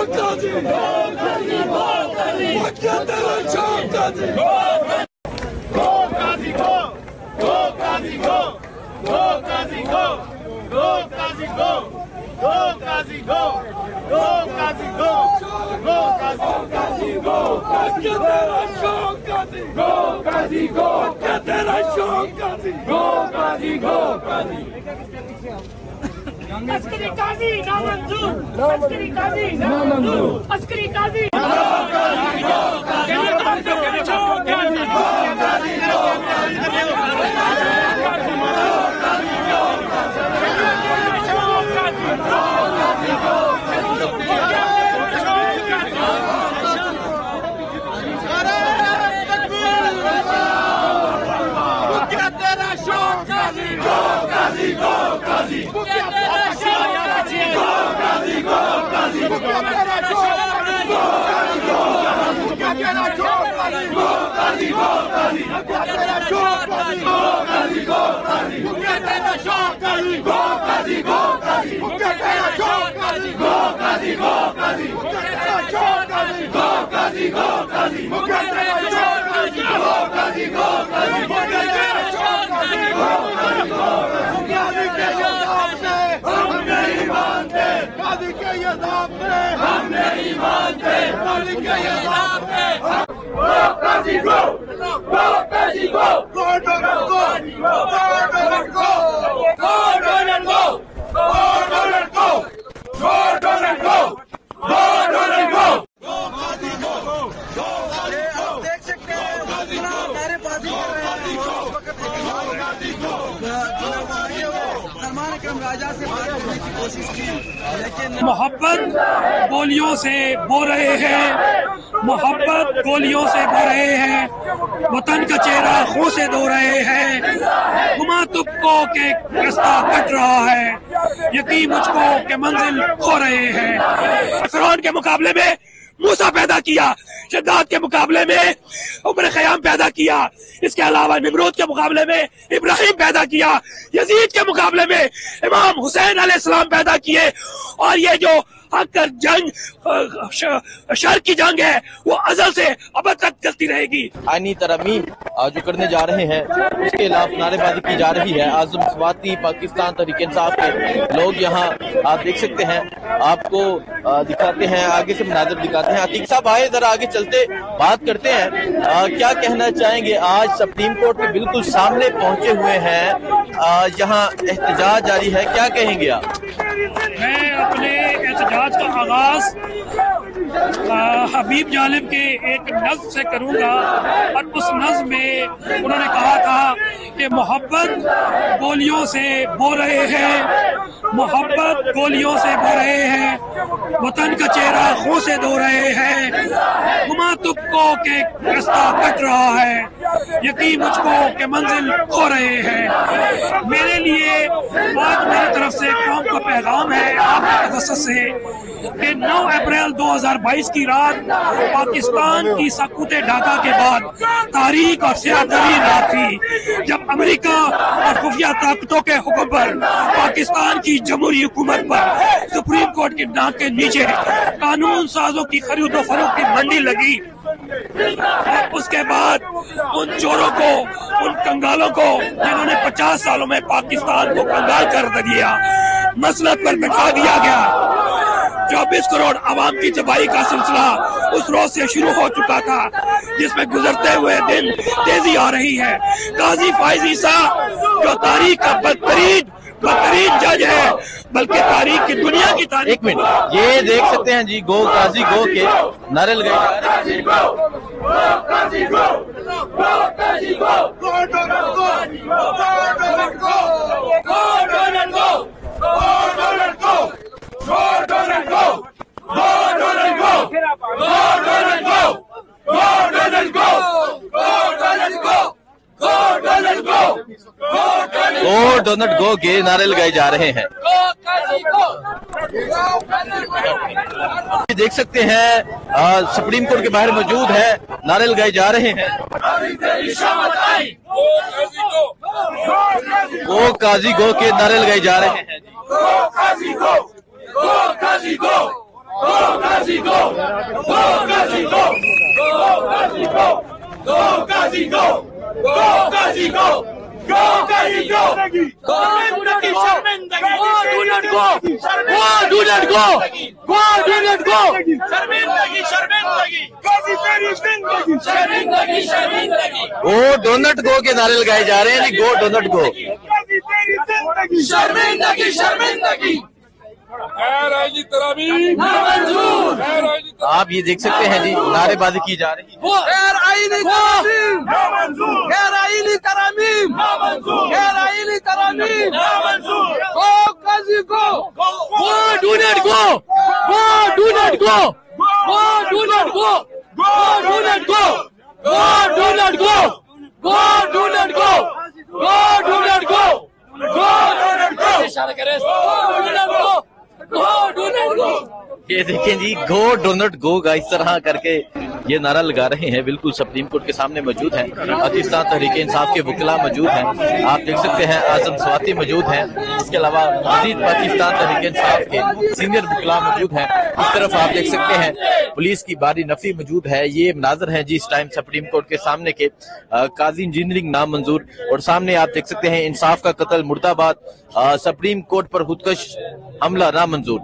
Gazi! Go Gazi! Go Gazi! Makiyatara Shoh Gazi! Go Gazi! Go! Go Gazi! Go! Go Gazi! Go! Go Gazi! Go! Go Gazi! Go! Go Gazi! Go! Go Gazi! Go! Makiyatara Shoh Gazi! Go Gazi! Go! Makiyatara Shoh Gazi! Go Gazi! Go Gazi! عسکری قاضی نامنظور عسکری قاضی نامنظور عسکری قاضی محبت گولیوں سے بو رہے ہیں، محبت گولیوں سے بو رہے ہیں، وطن کا چہرہ خون سے دھو رہے ہیں، گما تب کو کہ رستہ کٹ رہا ہے، یقین مجھ کو کہ منزل کھو رہے ہیں۔ فرعون کے مقابلے میں موسیٰ پیدا کیا، شداد کے مقابلے میں عمر خیام پیدا کیا، اس کے علاوہ نمرود کے مقابلے میں ابراہیم پیدا کیا، یزید کے مقابلے میں امام حسین علیہ السلام پیدا کیے، اور یہ جو حق کا جنگ شر کی جنگ ہے وہ ازل سے ابد تک چلتی رہے گی۔ آئینی ترمیم جو کرنے جا رہے ہیں اس کے خلاف نعرے بازی کی جا رہی ہے۔ اعظم سواتی پاکستان تحریک انصاف کے لوگ یہاں آپ دیکھ سکتے ہیں، آپ کو دکھاتے ہیں، آگے سے مناظر دکھاتے ہیں۔ عتیق صاحب آئے ذرا آگے چلتے بات کرتے ہیں، کیا کہنا چاہیں گے؟ آج سپریم کورٹ کے بالکل سامنے پہنچے ہوئے ہیں، یہاں احتجاج جاری ہے، کیا کہیں گے آپ؟ میں اپنے احتجاج کا آغاز حبیب جالب کے ایک نظم سے کروں گا، اور اس نظم میں انہوں نے کہا تھا کہ محبت گولیوں سے بو رہے ہیں، محبت گولیوں سے بو رہے ہیں، وطن کا چہرہ خون سے دھو رہے ہیں، گما تب کو کہ رستہ کٹ رہا ہے، یقین مجھ کو کہ منزل کھو رہے ہیں۔ میرے لیے آج میری طرف سے قوم کا پیغام ہے، آپ کے تجسس سے، کہ 9 اپریل 2022 کی رات پاکستان کی سقوط ڈھاکہ کے بعد تاریخ اور سیاہ ترین رات تھی، جب امریکہ اور خفیہ طاقتوں کے حکم پر پاکستان کی جمہوری حکومت پر سپریم کورٹ کی ناک کے نیچے قانون سازوں کی خرید و فروخت کی منڈی لگی، اور اس کے بعد ان چوروں کو، ان کنگالوں کو جنہوں نے 50 سالوں میں پاکستان کو کنگال کر دیا، مسلط پر بٹھا دیا گیا۔ 24 کروڑ عوام کی تباہی کا سلسلہ اس روز سے شروع ہو چکا تھا، جس میں گزرتے ہوئے دن تیزی آ رہی ہے۔ قاضی فائز عیسیٰ جو تاریخ کا بدترین جج ہے، بلکہ تاریخ کی دنیا کی تاریخ۔ ایک منٹ، یہ دیکھ سکتے ہیں جی، گو قاضی گو کے نعرے لگائے جا رہے گو ڈونلڈ گو کے نعرے لگائے جا رہے ہیں۔ دیکھ سکتے ہیں سپریم کورٹ کے باہر موجود ہے، نعرے لگائے جا رہے ہیں۔ گو قاضی گو کے نعرے لگائے جا رہے ہیں۔ not go! Go, do not go! शर्मिंदगी शर्मिंदगी काजी तेरी जिंदगी शर्मिंदगी शर्मिंदगी गो डोनट गो के नारे लगाए जा रहे हैं जी, गो डोनट गो। काजी तेरी जिंदगी शर्मिंदगी शर्मिंदगी आप ये देख सकते हैं जी, नारेबाजी की जा रही है। गैर आईनी तरामीम गैर आईनी तरामीम गैर आईनी तरामीम गो काजी go go do not go go do not go go do not go go do not go go do not go go do not go go do not go go do not go इशारा करें do not go go do not go. ये देखें जी, गो donut गो का इस तरह करके ये नारा लगा रहे हैं। बिल्कुल सुप्रीम कोर्ट के सामने मौजूद हैं, पाकिस्तान तहरीक इंसाफ के वकीला मौजूद हैं, आप देख सकते हैं आजम स्वाति मौजूद हैं, इसके अलावा मजीद पाकिस्तान तहरीक इंसाफ के सीनियर वकीला मौजूद हैं। इस तरफ आप देख सकते हैं पुलिस की बारी नफी मौजूद है। ये मनाजर हैं जी इस टाइम सुप्रीम कोर्ट के सामने के, काजी इंजीनियरिंग नामंजूर, और सामने आप देख सकते हैं इंसाफ का कत्ल मुर्दाबाद, सुप्रीम कोर्ट पर खुदकश हमला नामंजूर,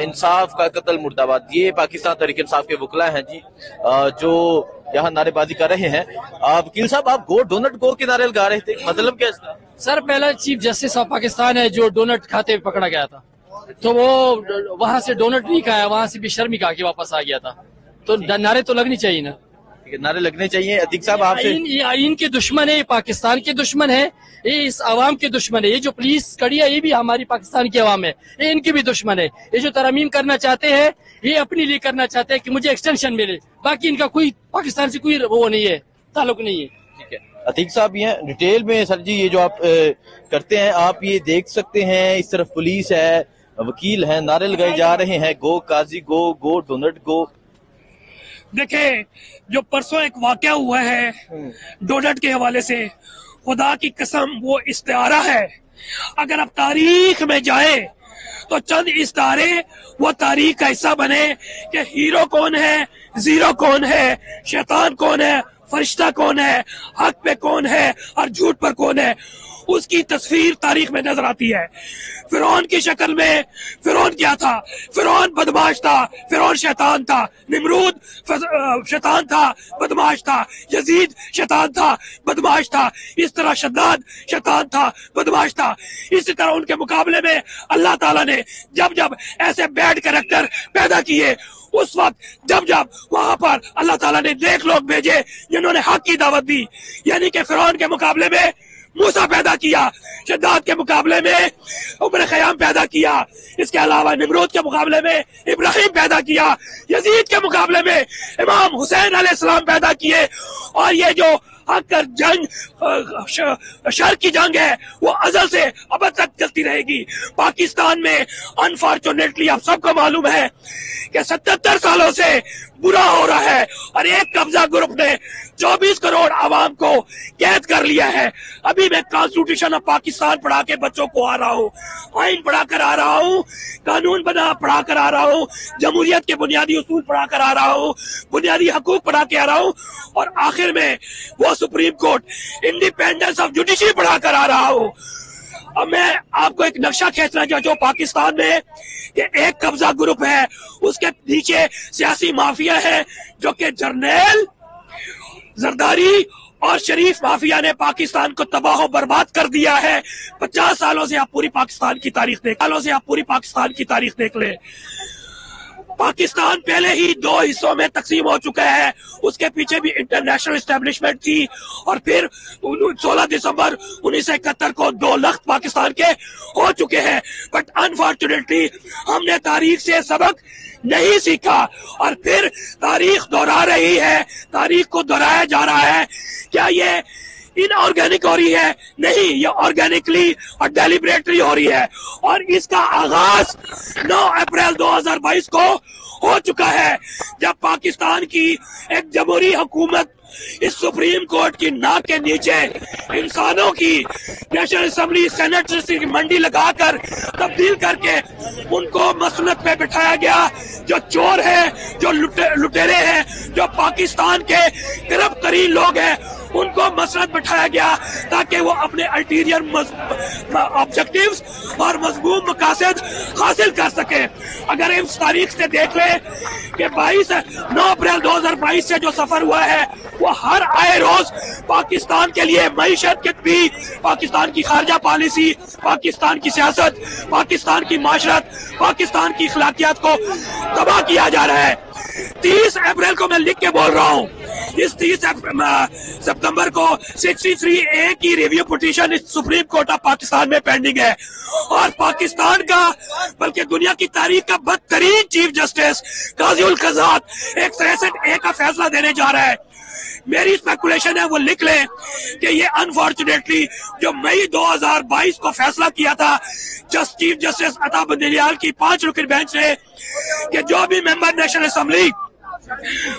इंसाफ का कत्ल मुर्दाबाद। ये पाकिस्तान तहरीक इंसाफ के वकीला हैं जी जो यहाँ नारेबाजी कर रहे हैं। वकील साहब, आप गो डोनट गो के नारे लगा रहे थे, मतलब क्या इसका? सर, पहला चीफ जस्टिस ऑफ पाकिस्तान है जो डोनट खाते हुए पकड़ा गया था, तो वो वहां से डोनट नहीं खाया, वहां से बेशर्मी खा के वापस आ गया था, तो नारे तो लगनी चाहिए ना, नारे लगने चाहिए। अतीक साहब, आपसे ये आइन के दुश्मन है, ये पाकिस्तान के दुश्मन है, ये इस आवाम के दुश्मन है, ये जो पुलिस कड़ी है ये भी हमारी पाकिस्तान की आवाम है, ये इनकी भी दुश्मन है। ये जो तरमीम करना चाहते हैं ये अपने लिए करना चाहते हैं कि मुझे एक्सटेंशन मिले, बाकी इनका कोई पाकिस्तान से कोई वो नहीं है, ताल्लुक नहीं है। ठीक है, अतीक साहब ये डिटेल में सर जी ये जो आप करते हैं, आप ये देख सकते हैं इस तरफ पुलिस है, वकील है, नारे लगाए जा रहे हैं, गो काजी गो, गो डोनट गो। देखें, जो परसों एक वाकया हुआ है डोनट के हवाले से, खुदा की कसम वो इस्तारा है। अगर आप तारीख में जाए तो चंद इस्तारे वो तारीख का हिस्सा बने कि हीरो कौन है, जीरो कौन है, शैतान कौन है, फरिश्ता कौन है, हक पे कौन है और झूठ पर कौन है, उसकी तस्वीर तारीख में नजर आती है। फिरौन की शक्ल में फिरौन क्या था? फिरौन बदमाश था, फिरौन शैतान था, निमरूद शैतान था, बदमाश था, यजीद शैतान था, बदमाश था, इस तरह शद्दाद शैतान था, बदमाश था। इसी तरह उनके मुकाबले में अल्लाह ताला ने जब जब ऐसे बैड कैरेक्टर पैदा किए, उस वक्त जब जब वहां पर अल्लाह ताला ने नेक लोग भेजे जिन्होंने हक की दावत दी, यानी कि फिरौन के मुकाबले में मूसा पैदा किया, शद्दाद के मुकाबले में उमर खयाम पैदा किया, इसके अलावा निमरूद के मुकाबले में इब्राहिम पैदा किया, यजीद के मुकाबले में इमाम हुसैन अलैहिस्सलाम पैदा किए। और ये जो हक कर जंग, शर की जंग है, वो अजल से अब तक चलती रहेगी। पाकिस्तान में अनफॉर्चुनेटली आप सबको मालूम है कि 77 सालों से बुरा हो रहा है और एक कब्जा ग्रुप ने 24 करोड़ आवाम को कैद कर लिया है। अभी मैं कॉन्स्टिट्यूशन ऑफ पाकिस्तान पढ़ा के बच्चों को आ रहा हूँ, आइन पढ़ा कर आ रहा हूँ, कानून बना पढ़ा कर आ रहा हूँ, जमहूरियत के बुनियादी उसूल पढ़ा कर आ रहा हूँ, बुनियादी हकूक पढ़ा के आ रहा हूँ, और आखिर में वो supreme court, independence of judiciary पढ़ा कर आ रहा हूँ। अब मैं आपको एक नक्शा खींचना चाहता हूँ पाकिस्तान में कि एक कब्जा ग्रुप है, उसके नीचे सियासी माफिया है, जो कि जर्नैल, जरदारी और शरीफ माफिया ने पाकिस्तान को तबाह बर्बाद कर दिया है। 50 सालों से आप पूरी पाकिस्तान की तारीख देख ले। पाकिस्तान पहले ही 2 हिस्सों में तकसीम हो चुका है, उसके पीछे भी इंटरनेशनल एस्टेब्लिशमेंट थी, और फिर 16 दिसंबर 1971 को 2 लख्त पाकिस्तान के हो चुके हैं। बट अनफॉर्चुनेटली हमने तारीख से सबक नहीं सीखा और फिर तारीख दोहरा रही है, तारीख को दोहराया जा रहा है। क्या ये इनऑर्गेनिक हो रही है? नहीं, ये ऑर्गेनिकली और डेलिब्रेटली हो रही है, और इसका आगाज 9 अप्रैल 2022 को हो चुका है, जब पाकिस्तान की एक जमहूरी हुकूमत इस सुप्रीम कोर्ट की नाक के नीचे इंसानों की नेशनल असेंबली सेनेट की मंडी लगाकर तब्दील करके उनको मसनद पे बिठाया गया। जो चोर है, जो लुटेरे हैं, जो पाकिस्तान के गिरफ्त तरीन लोग हैं, उनको मसरत बिठाया गया ताकि वो अपने अल्टीरियर ऑब्जेक्टिव्स और मजमूम मकासद हासिल कर सके। अगर इस तारीख से देख ले कि 9 अप्रैल 2022 से जो सफर हुआ है वो हर आए रोज पाकिस्तान के लिए मईशत के भी, पाकिस्तान की खारजा पॉलिसी, पाकिस्तान की सियासत, पाकिस्तान की माशरत, पाकिस्तान की अखलाकियात को तबाह किया जा रहा है। 30 अप्रैल को मैं लिख के बोल रहा हूँ, इस 30 सितंबर को 63A की review petition supreme court of Pakistan में पेंडिंग है और पाकिस्तान का बल्कि दुनिया की तारीख का बदतरीन चीफ जस्टिस काजी उल कज़ात 63A का फैसला देने जा रहा है। मेरी स्पेकुलेशन है वो लिख लें कि ये अनफॉर्चुनेटली जो मई 2022 को फैसला किया था चीफ जस्टिस अता बंदयाल की 5 रुकनी बेंच ने कि जो भी member national assembly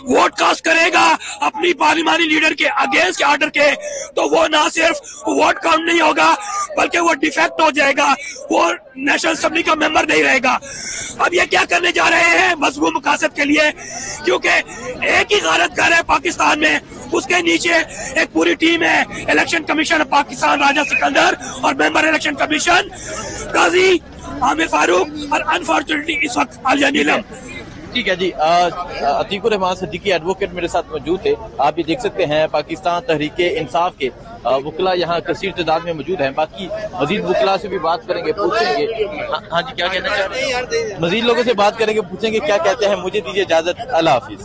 vote cast करेगा अपनी पार्लिमानी लीडर के अगेंस्ट ऑर्डर के, तो वो ना सिर्फ वोट काउंट नहीं होगा बल्कि वो डिफेक्ट हो जाएगा, वो नेशनल असेंबली का मेंबर नहीं रहेगा। अब ये क्या करने जा रहे हैं मजमूम मकासद के लिए, क्योंकि एक ही गारत घर है पाकिस्तान में, उसके नीचे एक पूरी टीम है, इलेक्शन कमीशन ऑफ पाकिस्तान राजा सिकंदर और मेंबर इलेक्शन कमीशन काजी आमिर फारूक और अनफॉर्चुनेटली इस वक्त आलिया नीलम। ठीक है जी, अतीकुर रहमान सिद्दीकी एडवोकेट मेरे साथ मौजूद थे। आप ये देख सकते हैं पाकिस्तान तहरीक इंसाफ के वकला यहाँ कसीर तादाद में मौजूद हैं। बाकी मजीद वकला से भी बात करेंगे, पूछेंगे। हाँ जी, क्या कहना चाह रहे हैं? मजीद लोगों से बात करेंगे, पूछेंगे क्या कहते हैं। मुझे दीजिए इजाजत, अल्लाह हाफिज।